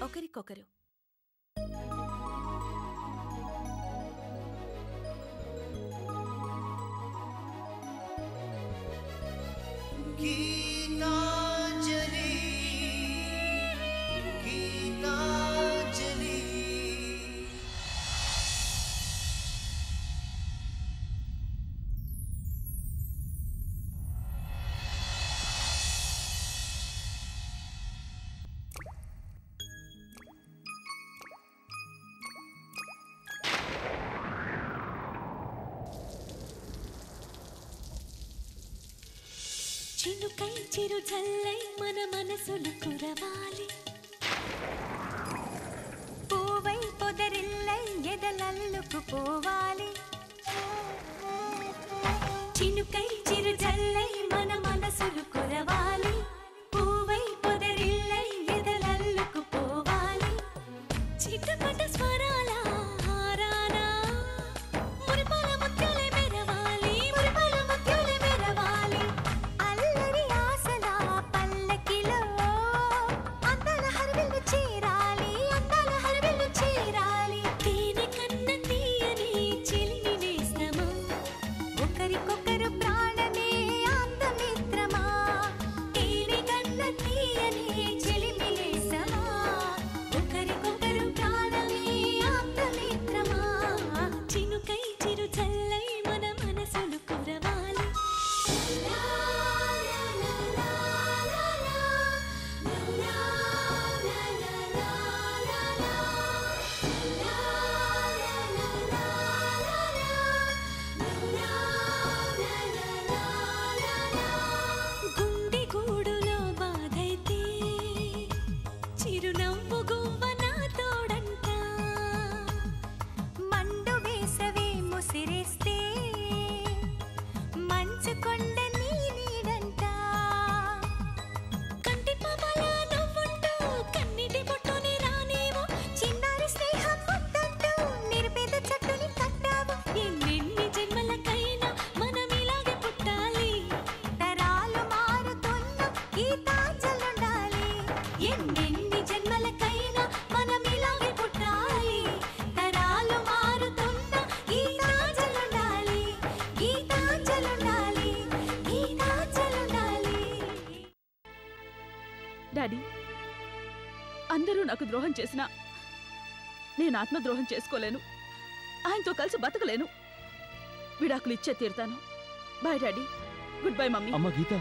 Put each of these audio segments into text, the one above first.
ఒకరికొకరు. చినుకై చిరు జల్లై మన మనసులు కురవాలి, పూవై పొదరిల్లై ఎదలల్లుకు పోవాలి. చినుకై చిరు జల్లై మన మనసులు కురవాలి, పూవై పొదరిల్లై ఎదలల్లుకు పోవాలి. చిటపట స్వరాల హారానా మురిపాల ముత్యాలే మెరవాలి, మురిపాల ముత్యాలే మెరవాలి. అల్లరి ఆశల పల్లకిలో అందాల హరివిల్లు చేరాలి, అందాల హరివిల్లు చేరాలి. తేనె కన్న తీయని చిలిమి నేస్తమా, ఒకరికొకరు ప్రాణమే ఆప్తమిత్రమా. తేనె కన్న తీయని చిలిమి నేస్తమా, ఒకరికొకరు ప్రాణమే ఆప్తమిత్రమా. చినుకై చిరు చల్లై మన మనసులు కురవాలి. లా లా లా లా లా లా లా లా లా లా లా లా గుండె గూడులో బాధైతే చిరునవ్వు గువ్వ నా తోడంట. మండు వేసవే ముసిరేస్తే మంచు కొండ నీ నీడంట. కంటి పాపలా నవ్వుంటూ కన్నిటి బొట్టుని రానేమో, చిన్నారి స్నేహం ముద్దంటూ నిరుపేద చెట్టుని కట్టావు. ఎన్నెన్ని జన్మలకైనా మనం ఇలాగే పుట్టాలి, తరాలు మారుతున్న గీతాంజలుండాలి. ఎన్నెన్ని జన్మలకైనా మనం ఇలాగే పుట్టాలి, తరాలు మారుతున్న గీతాంజలుండాలి, గీతాంజలుండాలి, గీతాంజలుండాలి. డాడీ, అందరూ నాకు ద్రోహం చేసినా నేను ఆత్మద్రోహం చేసుకోలేను, ఆయనతో కలిసి బతకలేను. విడాకులు ఇచ్చే తీరుతాను. Bye daddy. Good bye mummy. అమ్మ గీత,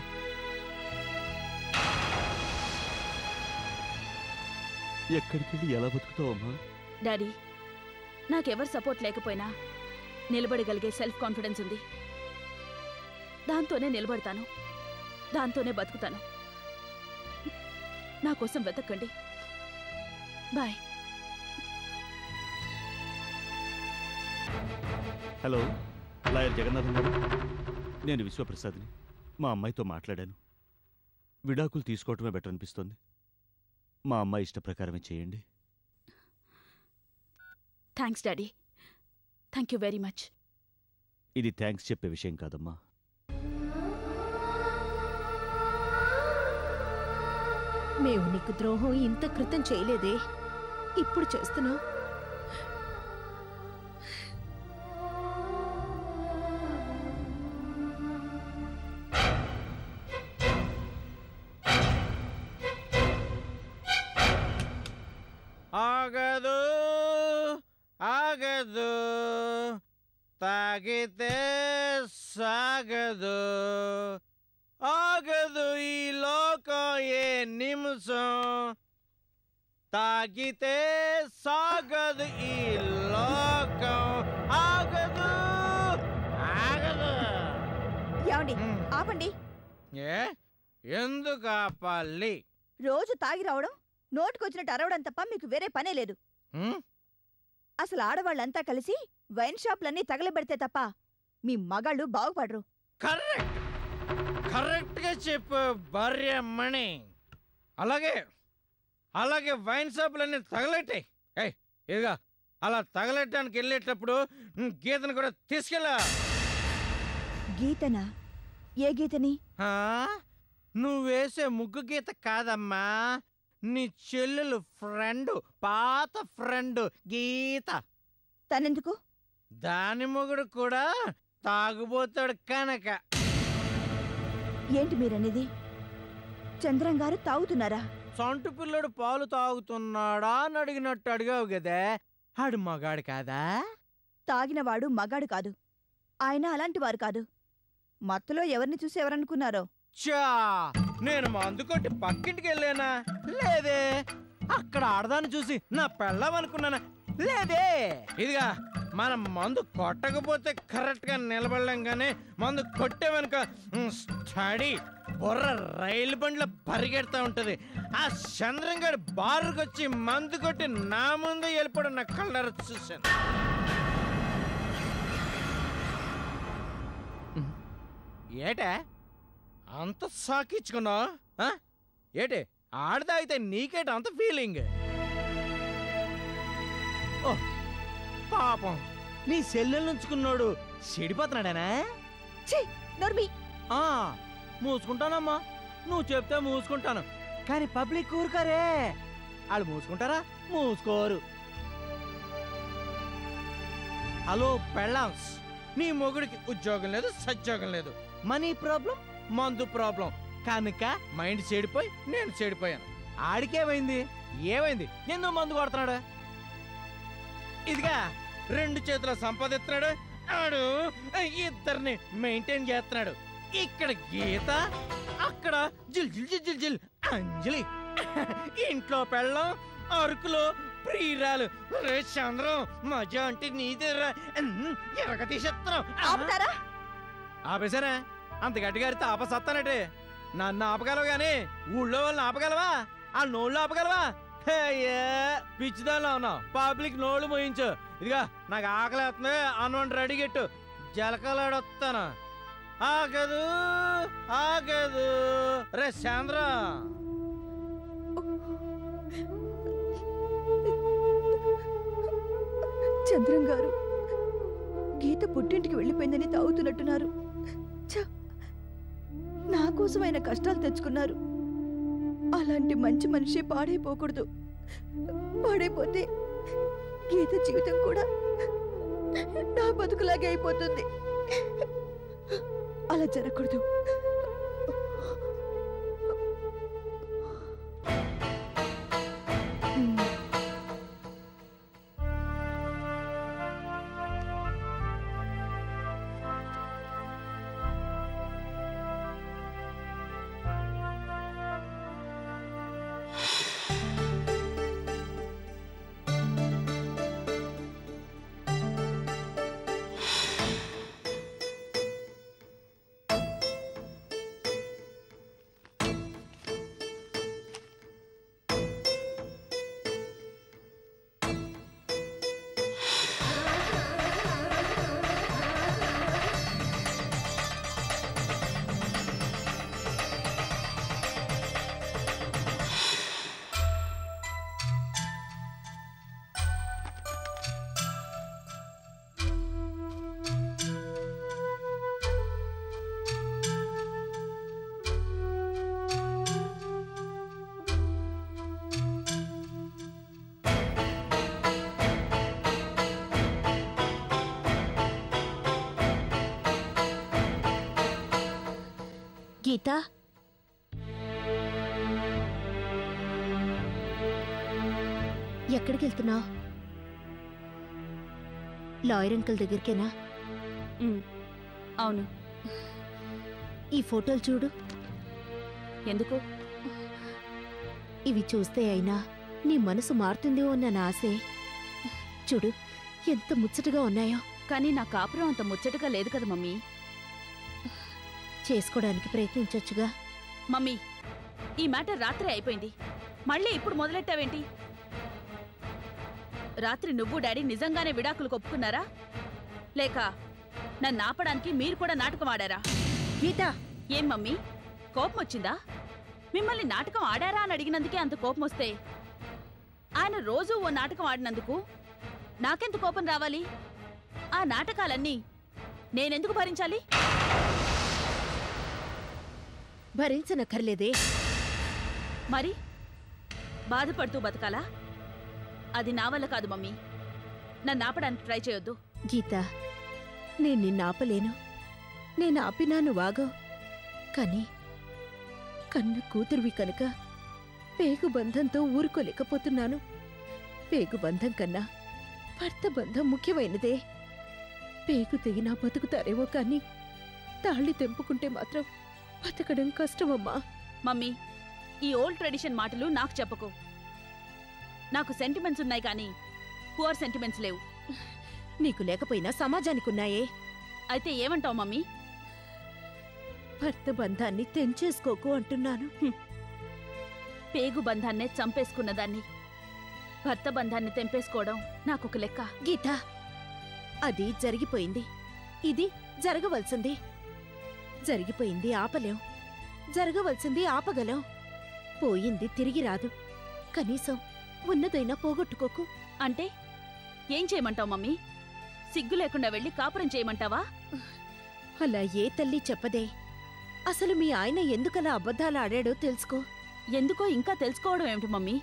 ఎక్కడికి వెళ్ళి ఎలా బతుకుతావు అమ్మా? డాడీ, నాకెవరు సపోర్ట్ లేకపోయినా నిలబడగలిగే సెల్ఫ్ కాన్ఫిడెన్స్ ఉంది. దాంతోనే నిలబడతాను, దాంతోనే బతుకుతాను. నా కోసం వెతకండి. బాయ్. హలో, లాయర్ జగన్నాథం గారు, నేను విశ్వప్రసాద్ని. మా అమ్మాయితో మాట్లాడాను. విడాకులు తీసుకోవటమే బెటర్ అనిపిస్తోంది. మా అమ్మాయి ఇష్ట ప్రకారమే చేయండి. Thanks daddy. Thank you very much. ఇది థ్యాంక్స్ చెప్పే విషయం కాదమ్మా. మేము నీకు ద్రోహం ఇంత క్రితం చేయలేదే, ఇప్పుడు చేస్తున్నావు. ఆగదు ఆగదు తాగితే సాగదు, ఆగదు ఈ లోకం ఏ నిమిషం. తాగితే సాగదు ఈ లోకం, ఆగదు ఆగదు. ఏమండి, ఆపండి. ఎందుకు ఆపాలి? రోజు తాగి రావడం, నోటుకొచ్చినట్టు అరవడం తప్ప మీకు వేరే పనే లేదు. అసలు ఆడవాళ్ళంతా కలిసి వైన్ షాప్లన్నీ తగలబెడితే తప్ప మీ మగాళ్ళు బాగుపడరు. కరెక్ట్, కరెక్ట్ గా చెప్పు భార్యమణి. అలాగే అలాగే వైన్ షాపులన్నీ తగలెట్టాయి. ఇదిగా అలా తగలెట్టడానికి వెళ్ళేటప్పుడు గీతను కూడా తీసుకెళ్ళా. గీతనా? ఏ గీతని? నువ్వు వేసే ముగ్గు గీత కాదమ్మా, నీ చెల్లెలు ఫ్రెండ్, పాత ఫ్రెండ్ గీత. తనెందుకు? దాని మొగుడు కూడా తాగుబోతాడు కనుక. ఏంటి మీరనేది? చంద్రం గారు తాగుతున్నారా? సొంటి పిల్లడు పాలు తాగుతున్నాడా అని అడిగినట్టు అడిగావు కదే, ఆడు మగాడు కాదా? తాగినవాడు మగాడు కాదు. ఆయన అలాంటి వారు కాదు. మత్తులో ఎవరిని చూసి ఎవరనుకున్నారో? చా, నేను మందు కొట్టి పక్కింటికి వెళ్ళానా? లేదే. అక్కడ ఆడదాన్ని చూసి నా పెళ్ళం అనుకున్నానా? లేదే. ఇదిగా మనం మందు కొట్టకపోతే కరెక్ట్ గా నిలబడలేం, కానీ మందు కొట్టేవనుక స్టడీ బుర్ర రైలు బండ్లో పరిగెడతా ఉంటది. ఆ చంద్రంగాడు బారుకొచ్చి మందు కొట్టి నా ముందు వెళ్ళిపోవడం నా కళ్ళారా చూశాను. ఏటే అంత సాకిచ్చుకున్నావు? ఏటే ఆడదాగితే నీకేట అంత ఫీలింగ్? ఓ పాపం, నీ సెల్లెలు నుంచుకున్నాడు చెడిపోతున్నాడేనా? నోర్మి. మూసుకుంటానమ్మా, నువ్వు చెప్తే మూసుకుంటాను, కానీ పబ్లిక్ ఊరుకారే. వాళ్ళు మూసుకుంటారా? మూసుకోరు. హలో పెళ్ళాంస్, నీ మొగుడికి ఉద్యోగం లేదు, సద్యోగం లేదు, మనీ ప్రాబ్లం, మందు ప్రాబ్లం కనుక మైండ్ చెడిపోయి నేను చెడిపోయాను. ఆడికేమైంది? ఏమైంది? ఎందుకు మందు కొడుతున్నాడు? ఇదిగా 2 చేతుల సంపాదిస్తున్నాడు, ఆడు ఇద్దరిని మెయింటైన్ చేస్తున్నాడు. ఇక్కడ గీత, అక్కడ జిల్ జిల్ జిల్ జిల్ జిల్ అంజలి. ఇంట్లో పెళ్ళం, అరకులో ప్రియురాలు. రే చంద్రం, మజా అంటే నీదేరా, ఎరగ తీసేస్తున్నావు. ఆపుతారా? ఆపేశారా? అంత గట్టిగా అరితే ఆపసత్తానటే. నన్ను ఆపగలవు గాని ఊళ్ళో వాళ్ళని ఆపగలవా? ఆ నోళ్ళు ఆపగలవా? పిచ్చిదాల్లో ఉన్నావు. పబ్లిక్ నోళ్ళు మోయించు. ఇదిగా నాకు ఆకలేస్తుంది, అన్నం రెడీ గెట్టు, జలకాలాడొస్తాను. ఆగదు ఆగదు. రే చంద్ర, చంద్రం గారు గీత పుట్టింటికి వెళ్ళిపోయిందని తాగుతున్నట్టున్నారు. నా కోసం ఆయన కష్టాలు తెచ్చుకున్నారు. అలాంటి మంచి మనిషి పాడైపోకూడదు. పాడైపోతే గీత జీవితం కూడా నా బతుకులాగే అయిపోతుంది. అలా జరగకూడదు. గీత, ఎక్కడికి వెళ్తున్నావు? లాయర్ అంకుల్ దగ్గరికేనా? అవును. ఈ ఫోటోలు చూడు. ఎందుకు? ఇవి చూస్తే అయినా నీ మనసు మారుతుందేమో అన్న ఆశే. చూడు ఎంత ముచ్చటగా ఉన్నాయో. కానీ నా కాపురం అంత ముచ్చటగా లేదు కదా మమ్మీ. చేసుకోవడానికి ప్రయత్నించొచ్చుగా. మమ్మీ, ఈ మ్యాటర్ రాత్రి అయిపోయింది, మళ్ళీ ఇప్పుడు మొదలెట్టావేంటి? రాత్రి నువ్వు డాడీ నిజంగానే విడాకులు ఒప్పుకున్నారా, లేక నన్ను ఆపడానికి మీరు కూడా నాటకం ఆడారా? గీత, ఏం మమ్మీ, కోపం వచ్చిందా? మిమ్మల్ని నాటకం ఆడారా అని అడిగినందుకే అంత కోపం వస్తే, ఆయన రోజూ ఓ నాటకం ఆడినందుకు నాకెంత కోపం రావాలి? ఆ నాటకాలన్నీ నేనెందుకు భరించాలి? భరించనక్కర్లేదే. మరి బాధపడుతూ బతకాలా? అది నా వల్ల కాదు మమ్మీ. నన్ను ఆపడానికి ట్రై చేయొద్దు. గీత, నేను నిన్నాపలేను. నేను ఆపినా నువ్వాగో. కానీ కన్న కూతురువి కనుక పేగుబంధంతో ఊరుకోలేకపోతున్నాను. పేగుబంధం కన్నా భర్త బంధం ముఖ్యమైనదే. పేగు తెగినా బతుకుతారేమో కానీ తాళి తెంపుకుంటే మాత్రం బతకడం కష్టమమ్మా. మమ్మీ, ఈ ఓల్డ్ ట్రెడిషన్ మాటలు నాకు చెప్పకు. నాకు సెంటిమెంట్స్ ఉన్నాయి కానీ పువర్ సెంటిమెంట్స్ లేవు. నీకు లేకపోయినా సమాజానికున్నాయే. అయితే ఏమంటావు మమ్మీ? భర్త బంధాన్ని తెంచేసుకోకు అంటున్నాను. పేగు బంధాన్నే చంపేసుకున్నదాన్ని భర్త బంధాన్ని తెంపేసుకోవడం నాకొక లెక్క. గీత, అది జరిగిపోయింది. ఇది జరగవలసింది. జరిగిపోయింది ఆపలేం, జరగవలసింది ఆపగలం. పోయింది తిరిగి రాదు. కనీసం ఉన్నదైనా పోగొట్టుకోకు. అంటే ఏం చేయమంటావు మమ్మీ? సిగ్గు లేకుండా వెళ్ళి కాపురం చేయమంటావా? అలా ఏ తల్లి చెప్పదే. అసలు మీ ఆయన ఎందుకలా అబద్ధాలు ఆడాడో తెలుసుకో. ఎందుకో ఇంకా తెలుసుకోవడం ఏమిటి మమ్మీ?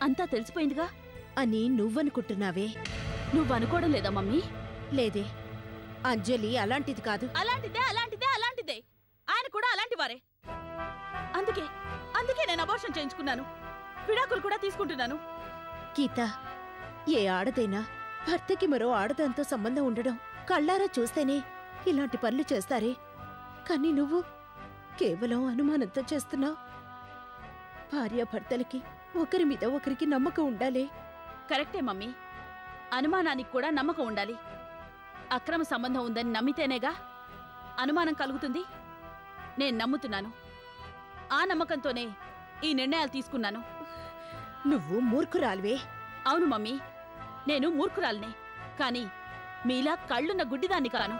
అంతా తెలిసిపోయిందిగా అని నువ్వనుకుంటున్నావే. నువ్వనుకోవడం లేదా మమ్మీ? లేదే, అంజలి అలాంటిది కాదు. అలాంటిదే అలాంటిదే అలాంటిదే. ఆయన కూడా అలాంటి వారే. అందుకే అందుకే నేను అబార్షన్ చేయించుకున్నాను. విడాకులు కూడా తీసుకుంటున్నాను. గీత, ఏ ఆడదైనా భర్తకి మరో ఆడదాంతో సంబంధం ఉండడం కళ్ళారా చూస్తేనే ఇలాంటి పనులు చేస్తారే. కానీ నువ్వు కేవలం అనుమానంతో చేస్తున్నావు. భార్యాభర్తలకి ఒకరి మీద ఒకరికి నమ్మకం ఉండాలి. కరెక్టే మమ్మీ. అనుమానానికి కూడా నమ్మకం ఉండాలి. అక్రమ సంబంధం ఉందని నమ్మితేనేగా అనుమానం కలుగుతుంది. నేను నమ్ముతున్నాను. ఆ నమ్మకంతోనే ఈ నిర్ణయాలు తీసుకున్నాను. నువ్వు మూర్ఖురాలివే. అవును మమ్మీ, నేను మూర్ఖురాలినే. కానీ మీలా కళ్ళున్న గుడ్డిదాన్ని కాను.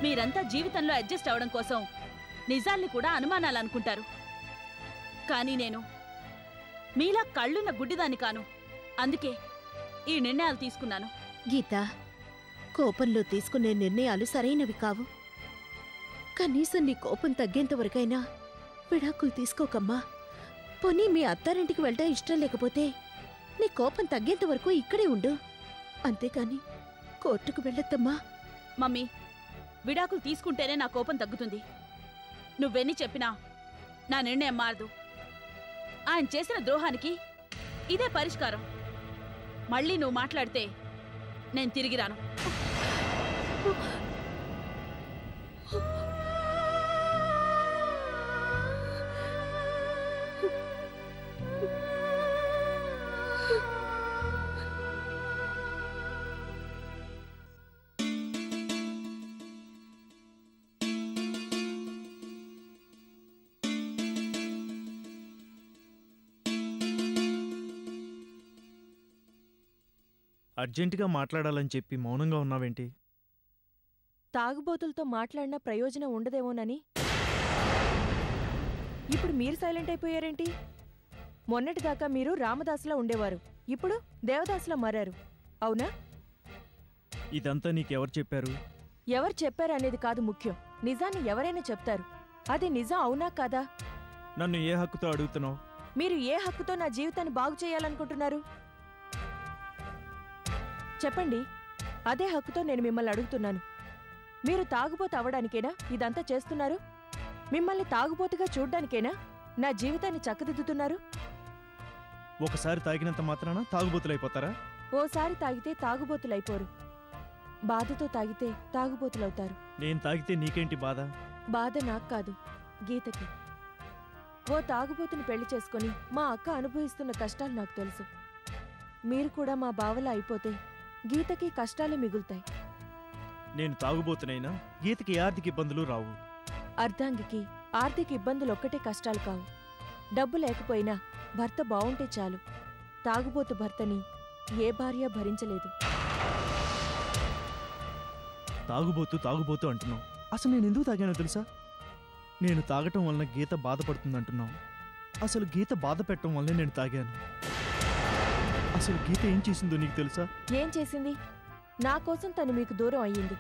మీరంతా జీవితంలో అడ్జస్ట్ అవడం కోసం నిజాల్ని కూడా అనుమానాలనుకుంటారు. కానీ నేను మీలా కళ్ళున్న గుడ్డిదాన్ని కాను. అందుకే ఈ నిర్ణయాలు తీసుకున్నాను. గీత, కోపంలో తీసుకునే నిర్ణయాలు సరైనవి కావు. కనీసం నీ కోపం తగ్గేంతవరకైనా విడాకులు తీసుకోకమ్మా. పోనీ మీ అత్తారింటికి వెళ్ళటం ఇష్టం లేకపోతే నీ కోపం తగ్గేంతవరకు ఇక్కడే ఉండు. అంతేకాని కోర్టుకు వెళ్ళొద్దమ్మా. మమ్మీ, విడాకులు తీసుకుంటేనే నా కోపం తగ్గుతుంది. నువ్వెన్ని చెప్పినా నా నిర్ణయం మారదు. ఆయన చేసిన ద్రోహానికి ఇదే పరిష్కారం. మళ్ళీ నువ్వు మాట్లాడితే నేను తిరిగి రాను. అర్జెంటుగా మాట్లాడాలని చెప్పి మౌనంగా ఉన్నావేంటి? తాగుబోతులతో మాట్లాడినా ప్రయోజనం ఉండదేమోనని. ఇప్పుడు మీరు సైలెంట్ అయిపోయారేంటి? మొన్నటిదాకా మీరు రామదాసులా ఉండేవారు, ఇప్పుడు దేవదాసులా మారారు, అవునా? ఇదంతా నీకెవరు చెప్పారు? ఎవరు చెప్పారనేది కాదు ముఖ్యం, నిజాన్ని ఎవరైనా చెప్తారు. అది నిజం అవునా కాదా? నన్ను ఏ హక్కుతో అడుగుతున్నావు? మీరు ఏ హక్కుతో నా జీవితాన్ని బాగు చేయాలనుకుంటున్నారు చెప్పండి. అదే హక్కుతో నేను మిమ్మల్ని అడుగుతున్నాను. మీరు తాగుబోతు అవడానికేనా ఇదంతా చేస్తున్నారు? మిమ్మల్ని తాగుబోతుగా చూడ్డానికేనా నా జీవితాన్ని చక్కదిద్దుతున్నారు? ఒకసారి తాగినంత మాత్రాన తాగుబోతులైపోతారా? ఓసారి తాగితే తాగుబోతులైపోరు, బాధతో తాగితే తాగుబోతులవుతారు. నేను తాగితే నీకేంటి బాధ? బాధ నాకు కాదు, గీతకి. ఓ తాగుబోతుని పెళ్లి చేసుకుని మా అక్క అనుభవిస్తున్న కష్టాలు నాకు తెలుసు. మీరు కూడా మా బావలా అయిపోతే గీతకి కష్టాలే మిగులుతాయి. నేను తాగుబోతునైనా గీతకి ఆర్థిక ఇబ్బందులు రావు. అర్ధాంగికి ఆర్థిక ఇబ్బందులు ఒక్కటే కష్టాలు కావు. డబ్బు లేకపోయినా భర్త బావుంటే చాలు. తాగుబోతు భర్తని ఏ భార్య భరించలేదు. తాగుబోతు అంటున్నావు. అసలు నేను ఎందుకు తాగానో తెలుసా? నేను తాగటం వలన గీత బాధపడుతుందంటున్నావు. అసలు గీత బాధ పెట్టడం వల్లే నేను తాగాను. అసలు గీత ఏం చేసిందో నీకు తెలుసా? ఏం చేసింది? నా కోసం తను మీకు దూరం అయ్యింది.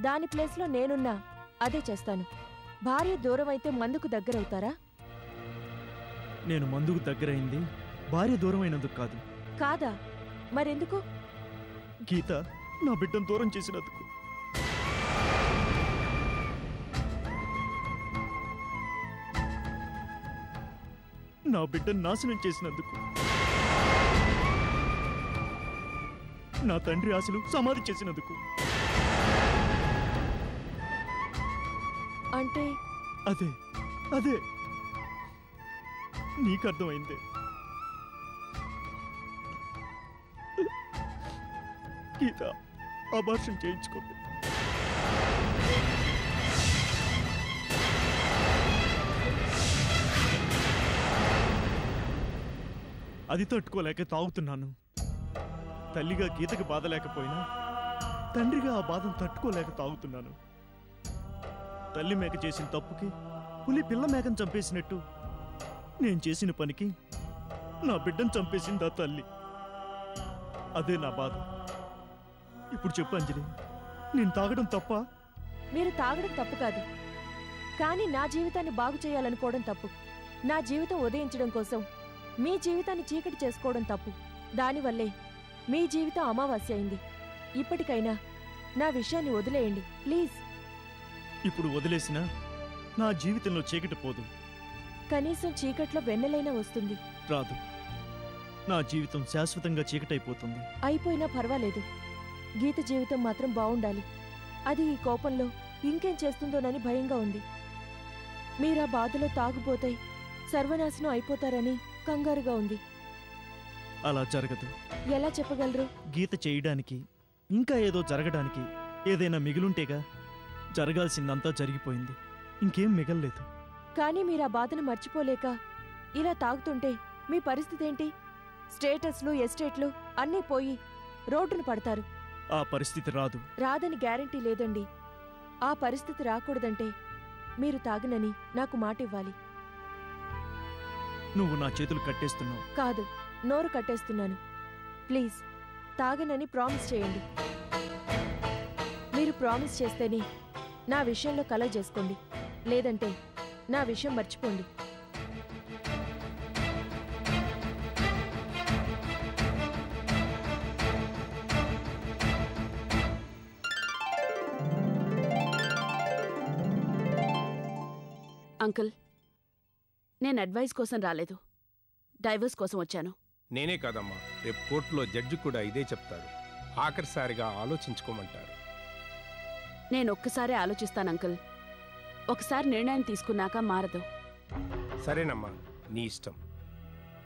దాని ప్లేస్లో నేనున్నా అదే చేస్తాను. భార్య దూరం అయితే మందుకు దగ్గరవుతారా? నేను మందుకు దగ్గరైంది భార్య దూరం అయినందుకు కాదు. కాదా? మరెందుకు? గీత నా బిడ్డను దూరం చేసినందుకు. నా బిడ్డను నాశనం చేసినందుకు. నా తండ్రి ఆశలు సమాధి చేసినందుకు. అంటే అదే అదే నీకు అర్థమైందే. గీత అబార్షన్ చేయించుకుంది. అది తట్టుకోలేక తాగుతున్నాను. తల్లిగా గీతకి బాధ లేకపోయినా తండ్రిగా ఆ బాధను తట్టుకోలేక తాగుతున్నాను. తల్లి మేక చేసిన తప్పుకి పులి పిల్ల మేకను చంపేసినట్టు నేను చేసిన పనికి నా బిడ్డను చంపేసింది ఆ తల్లి. అదే నా బాధ. ఇప్పుడు చెప్పు అంజలి, నేను తాగడం తప్ప? మీరు తాగడం తప్పు కాదు, కానీ నా జీవితాన్ని బాగు చేయాలనుకోవడం తప్పు. నా జీవితం ఉదయించడం కోసం మీ జీవితాన్ని చీకటి చేసుకోవడం తప్పు. దానివల్లే మీ జీవితం అమావాస్య అయింది. ఇప్పటికైనా నా విషయాన్ని వదిలేయండి ప్లీజ్. ఇప్పుడు వదిలేసినా నా జీవితంలో చీకటి పోదు. కనీసం చీకట్లో వెన్నెలైనా వస్తుంది. రాదు. నా జీవితం శాశ్వతంగా చీకటైపోతుంది. అయిపోయినా పర్వాలేదు, గీత జీవితం మాత్రం బావుండాలి. అది ఈ కోపంలో ఇంకేం చేస్తుందోనని భయంగా ఉంది. మీరా బాధలో తాగుపోతాయి సర్వనాశనం అయిపోతారని కంగారుగా ఉంది. అలా జరగదు. ఎలా చెప్పగలరు? గీత చేయడానికి ఇంకా ఏదో జరగడానికి ఏదైనా మిగులుంటేగా. జరగాల్సిందంతా జరిగిపోయింది, ఇంకేం మిగల్లేదు. కానీ మీరా బాధను మర్చిపోలేక ఇలా తాగుతుంటే మీ పరిస్థితి ఏంటి? స్టేటస్లు ఎస్టేట్లు అన్నీ పోయి రోడ్డును పడతారు. ఆ పరిస్థితి రాదు. రాదని గ్యారంటీ లేదండి. ఆ పరిస్థితి రాకూడదంటే మీరు తాగనని నాకు మాట ఇవ్వాలి. నువ్వు నా చేతులు కట్టేస్తున్నావు. కాదు, నోరు కట్టేస్తున్నాను. ప్లీజ్ తాగనని ప్రామిస్ చేయండి. మీరు ప్రామిస్ చేస్తేనే నా విషయంలో కలవ చేసుకోండి, లేదంటే నా విషయం మర్చిపోండి. అంకుల్, నేను అడ్వైస్ కోసం రాలేదు, డైవర్స్ కోసం వచ్చాను. నేనే కాదమ్మా, రేపు కోర్టులో జడ్జి కూడా ఇదే చెప్తారు. ఆఖరిసారిగా ఆలోచించుకోమంటారు. నేను ఒక్కసారి ఆలోచిస్తాను అంకుల్. ఒకసారి నిర్ణయం తీసుకున్నాక మారదు. సరేనమ్మా, నీ ఇష్టం.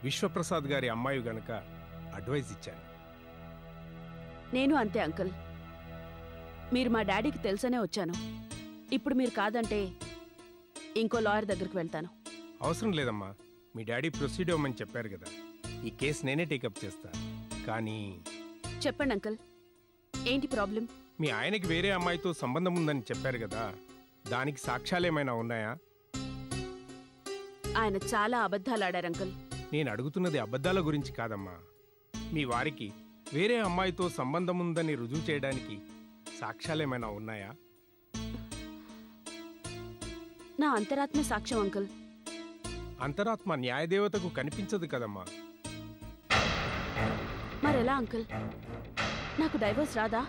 విశ్వప్రసాద్ గారి అమ్మాయి గనక అడ్వైస్ ఇచ్చాను. నేను అంతే అంకుల్. మీరు మా డాడీకి తెలుసనే వచ్చాను. ఇప్పుడు మీరు కాదంటే ఇంకో లాయర్ దగ్గరికి వెళ్తాను. అవసరం లేదమ్మా, మీ డాడీ ప్రొసీడ్ అవ్వమని చెప్పారు కదా. ఈ కేసు నేనే టేకప్ చేస్తా. కానీ చెప్పండి అంకుల్, ఏంటి ప్రాబ్లం? మీ ఆయనకి వేరే అమ్మాయితో సంబంధం ఉందని చెప్పారు కదా, దానికి సాక్ష్యాలేమైనా ఉన్నాయా? ఆయన చాలా అబద్ధాలు ఆడారు అంకుల్. నేను అడుగుతున్నది అబద్ధాల గురించి కాదమ్మా. మీ వారికి వేరే అమ్మాయితో సంబంధం ఉందని రుజువు చేయడానికి సాక్ష్యాలేమైనా ఉన్నాయా? నా అంతరాత్మ సాక్ష్యం అంకుల్. అంతరాత్మ న్యాయదేవతకు కనిపించదు కదమ్మా. మరెలా అంకుల్? నాకు డైవర్స్ రాదా?